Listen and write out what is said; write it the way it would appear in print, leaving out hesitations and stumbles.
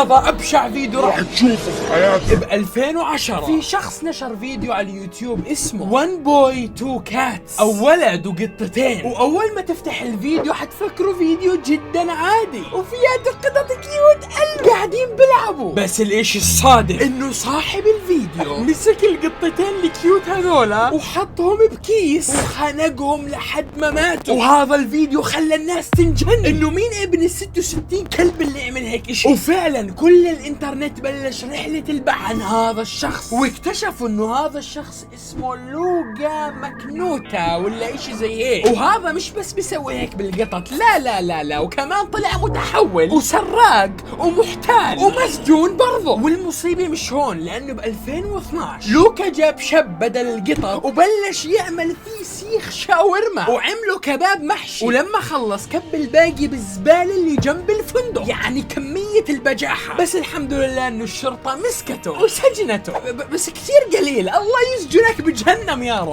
هذا ابشع فيديو راح تشوفه في حياتك. ب 2010 في شخص نشر فيديو على اليوتيوب اسمه One Boy Two Cats او ولد وقطتين، واول ما تفتح الفيديو حتفكروا فيديو جدا عادي وفيها قطط كيوت قاعدين بيلعبوا. بس الاشي الصادم انه صاحب الفيديو مسك القطتين الكيوت هذولا وحطهم بكيس وخنقهم لحد ما ماتوا. وهذا الفيديو خلى الناس تنجن انه مين ابن ال 66 كلب اللي عمل هيك اشي. وفعلا كل الانترنت بلش رحلة البحث عن هذا الشخص، واكتشفوا انه هذا الشخص اسمه لوغا مكنوتا ولا اشي زي هيك. وهذا مش بس بيسوي هيك بالقطط، لا لا لا لا، وكمان طلع متحول وسراق ومحتال ومسجون برضه. والمصيبة مش هون، لانه ب 2012 لوكا جاب شاب بدل القطط وبلش يعمل فيه سيخ شاورما وعملوا كباب محشي، ولما خلص كب الباقي بالزبالة اللي جنب الفندق. يعني كمية البجاحة. بس الحمد لله انه الشرطة مسكته وسجنته، بس كثير قليل. الله يسجنك بجهنم يا رب.